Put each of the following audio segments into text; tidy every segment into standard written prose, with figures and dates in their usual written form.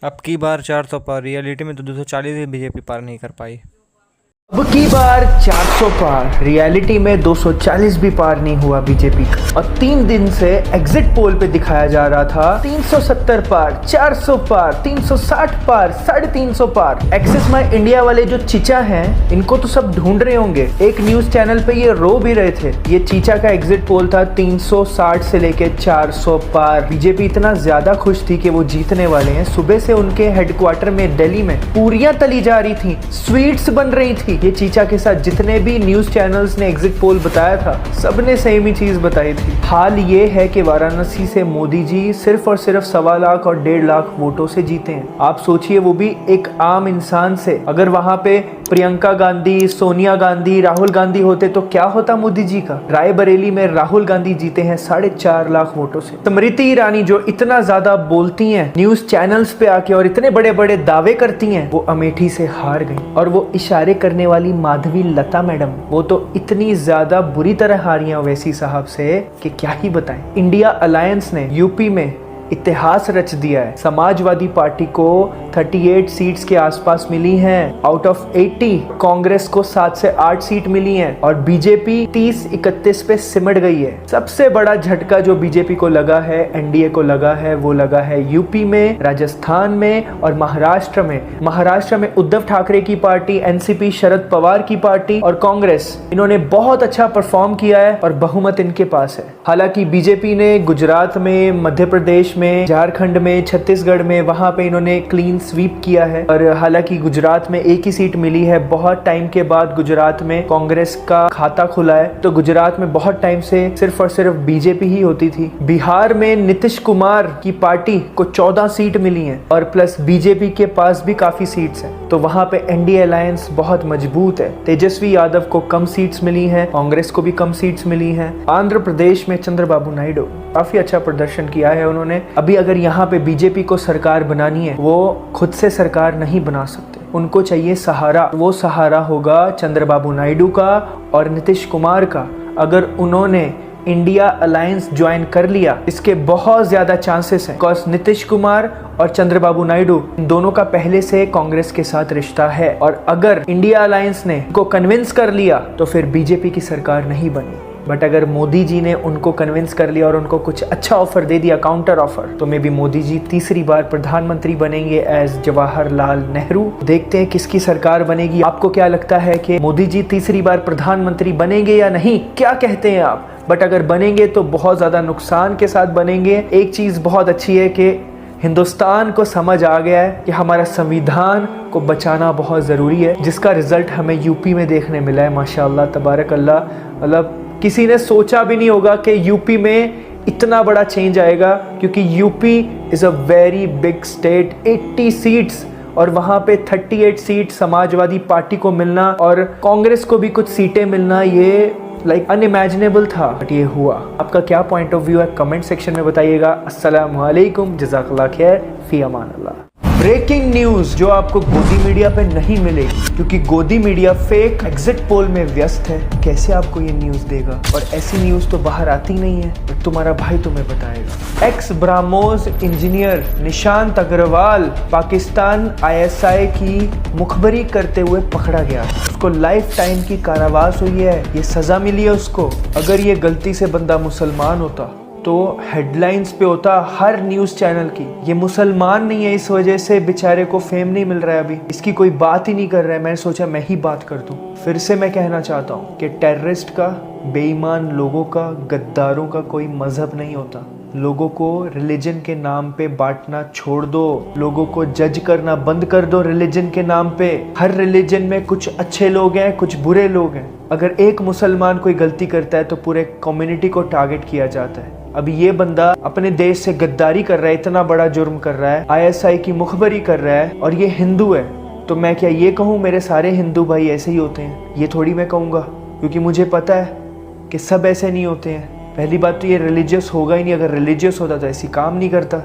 अब की बार 400 पार। रियलिटी में तो 240 भी बीजेपी पार नहीं कर पाई। अब की बार 400 पार, रियलिटी में 240 भी पार नहीं हुआ बीजेपी का। और 3 दिन से एग्जिट पोल पे दिखाया जा रहा था 370 पार, 400 पार, 360 पार, 350 पार। एक्सिस माई इंडिया वाले जो चीचा हैं, इनको तो सब ढूंढ रहे होंगे। एक न्यूज चैनल पे ये रो भी रहे थे। ये चीचा का एग्जिट पोल था 360 से लेके 400 पार। बीजेपी इतना ज्यादा खुश थी कि वो जीतने वाले हैं। सुबह से उनके हेडक्वार्टर में दिल्ली में पूरियां तली जा रही थी, स्वीट्स बन रही थी। ये चीचा के साथ जितने भी न्यूज चैनल्स ने एग्जिट पोल बताया था, सबने सेम ही चीज बताई थी। हाल ये है कि वाराणसी से मोदी जी सिर्फ और सिर्फ 1.25 लाख और 1.5 लाख वोटों से जीते हैं। आप सोचिए, वो भी एक आम इंसान से। अगर वहां पे प्रियंका गांधी, सोनिया गांधी, राहुल गांधी होते तो क्या होता मोदी जी का। रायबरेली में राहुल गांधी जीते हैं 4.5 लाख वोटों से। स्मृति ईरानी जो इतना ज्यादा बोलती हैं न्यूज चैनल्स पे आके और इतने बड़े बड़े दावे करती हैं, वो अमेठी से हार गई। और वो इशारे करने वाली माधवी लता मैडम, वो तो इतनी ज्यादा बुरी तरह हारी हैं ओवैसी साहब से कि क्या ही बताएं। इंडिया अलायंस ने यूपी में इतिहास रच दिया है। समाजवादी पार्टी को 38 सीट्स के आसपास मिली हैं आउट ऑफ 80। कांग्रेस को 7 से 8 सीट मिली हैं और बीजेपी 30-31 पे सिमट गई है। सबसे बड़ा झटका जो बीजेपी को लगा है, एनडीए को लगा है, वो लगा है यूपी में, राजस्थान में और महाराष्ट्र में। महाराष्ट्र में उद्धव ठाकरे की पार्टी, एनसीपी शरद पवार की पार्टी और कांग्रेस, इन्होंने बहुत अच्छा परफॉर्म किया है और बहुमत इनके पास है। हालांकि बीजेपी ने गुजरात में, मध्य प्रदेश में, झारखंड में, छत्तीसगढ़ में, वहां पे इन्होंने क्लीन स्वीप किया है। और हालांकि गुजरात में एक ही सीट मिली है। बहुत टाइम के बाद गुजरात में कांग्रेस का खाता खुला है। तो गुजरात में बहुत टाइम से सिर्फ और सिर्फ बीजेपी ही होती थी। बिहार में नीतीश कुमार की पार्टी को 14 सीट मिली है और प्लस बीजेपी के पास भी काफी सीट्स हैं। तो वहां पे एनडीए अलायंस बहुत मजबूत है। तेजस्वी यादव को कम सीट्स मिली हैं, कांग्रेस को भी कम सीट्स मिली हैं। आंध्र प्रदेश में चंद्रबाबू नायडू काफी अच्छा प्रदर्शन किया है उन्होंने। अभी अगर यहाँ पे बीजेपी को सरकार बनानी है, वो खुद से सरकार नहीं बना सकते, उनको चाहिए सहारा। वो सहारा होगा चंद्रबाबू नायडू का और नीतीश कुमार का। अगर उन्होंने इंडिया अलायंस ज्वाइन कर लिया, इसके बहुत ज्यादा चांसेस हैं, बिकॉज नीतीश कुमार और चंद्रबाबू नायडू दोनों का पहले से कांग्रेस के साथ रिश्ता है। और अगर इंडिया अलायंस ने को कन्विंस कर लिया तो फिर बीजेपी की सरकार नहीं बनी। बट अगर मोदी जी ने उनको कन्विंस कर लिया और उनको कुछ अच्छा ऑफर दे दिया, काउंटर ऑफर, तो मे बी मोदी जी तीसरी बार प्रधानमंत्री बनेंगे एज जवाहरलाल नेहरू। देखते हैं किसकी सरकार बनेगी। आपको क्या लगता है कि मोदी जी तीसरी बार प्रधानमंत्री बनेंगे या नहीं? क्या कहते हैं आप? बट अगर बनेंगे तो बहुत ज्यादा नुकसान के साथ बनेंगे। एक चीज बहुत अच्छी है कि हिंदुस्तान को समझ आ गया है कि हमारा संविधान को बचाना बहुत ज़रूरी है, जिसका रिजल्ट हमें यूपी में देखने मिला है। माशाल्लाह तबारक अल्लाह। मतलब किसी ने सोचा भी नहीं होगा कि यूपी में इतना बड़ा चेंज आएगा, क्योंकि UP is a very big state. 80 seats और वहाँ पे 38 सीट समाजवादी पार्टी को मिलना और कांग्रेस को भी कुछ सीटें मिलना, ये लाइक अनइमेजिनेबल था, बट ये हुआ। आपका क्या पॉइंट ऑफ व्यू है कमेंट सेक्शन में बताइएगा। अस्सलामु अलैकुम, जज़ाकल्लाह खैर, फी अमान अल्लाह। ब्रेकिंग न्यूज जो आपको गोदी मीडिया पे नहीं मिलेगी, क्योंकि गोदी मीडिया फेक एग्जिट पोल में व्यस्त है। कैसे आपको ये न्यूज देगा? और ऐसी न्यूज तो बाहर आती नहीं है, तो तुम्हारा भाई तुम्हें बताएगा। Ex BrahMos engineer Nishant Agarwal Pakistan ISI की मुखबरी करते हुए पकड़ा गया। उसको लाइफ टाइम की कारावास हुई है, ये सजा मिली है उसको। अगर ये गलती से बंदा मुसलमान होता तो हेडलाइंस पे होता हर न्यूज चैनल की। ये मुसलमान नहीं है, इस वजह से बेचारे को फेम नहीं मिल रहा है, अभी इसकी कोई बात ही नहीं कर रहा है। मैंने सोचा मैं ही बात कर दूं। फिर से मैं कहना चाहता हूं कि टेररिस्ट का, बेईमान लोगों का, गद्दारों का कोई मजहब नहीं होता। लोगों को रिलीजन के नाम पे बांटना छोड़ दो। लोगों को जज करना बंद कर दो रिलीजन के नाम पे। हर रिलीजन में कुछ अच्छे लोग हैं, कुछ बुरे लोग हैं। अगर एक मुसलमान कोई गलती करता है तो पूरे कम्युनिटी को टारगेट किया जाता है। अभी ये बंदा अपने देश से गद्दारी कर रहा है, इतना बड़ा जुर्म कर रहा है, ISI की मुखबरी कर रहा है, और ये हिंदू है। तो मैं क्या ये कहूँ मेरे सारे हिंदू भाई ऐसे ही होते हैं? ये थोड़ी मैं कहूँगा, क्योंकि मुझे पता है कि सब ऐसे नहीं होते हैं। पहली बात तो ये रिलीजियस होगा ही नहीं। अगर रिलीजियस होता तो ऐसी काम नहीं करता।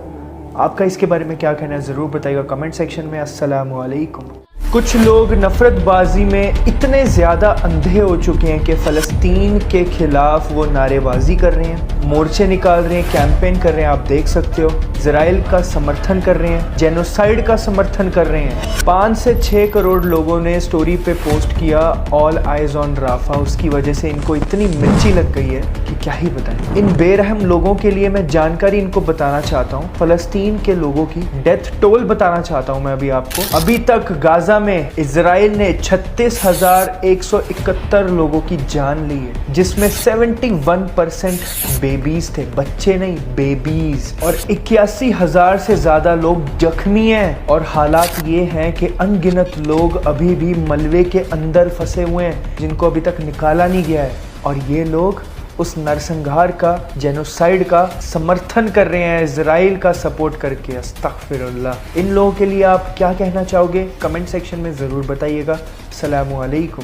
आपका इसके बारे में क्या कहना है ज़रूर बताइएगा कमेंट सेक्शन में। अस्सलामु अलैकुम। कुछ लोग नफरतबाजी में इतने ज़्यादा अंधे हो चुके हैं कि फ़लस्तीन के खिलाफ वो नारेबाजी कर रहे हैं। मोर्चे निकाल रहे हैं, कैंपेन कर रहे हैं, आप देख सकते हो। इजराइल का समर्थन कर रहे हैं, जेनोसाइड का समर्थन कर रहे हैं। 5 से 6 करोड़ लोगों ने स्टोरी पे पोस्ट किया ऑल आइज ऑन राफा। उसकी वजह से इनको इतनी मिर्ची लग गई है कि क्या ही बताएं। इन बेरहम लोगों के लिए मैं जानकारी इनको बताना चाहता हूँ, फलस्तीन के लोगों की डेथ टोल बताना चाहता हूँ मैं अभी आपको। अभी तक गाजा में इजराइल ने 36,171 लोगों की जान ली है, जिसमें 71% बेबीज थे, बच्चे नहीं बेबीज, और 81,000 से ज्यादा लोग जख्मी हैं। और हालात ये हैं कि अनगिनत लोग अभी भी मलबे के अंदर फंसे हुए हैं, जिनको अभी तक निकाला नहीं गया है। और ये लोग उस नरसंहार का, जेनोसाइड का समर्थन कर रहे हैं, इजराइल का सपोर्ट करके। अस्तगफिरुल्लाह। इन लोगों के लिए आप क्या कहना चाहोगे? कमेंट सेक्शन में ज़रूर बताइएगा। अस्सलामु अलैकुम।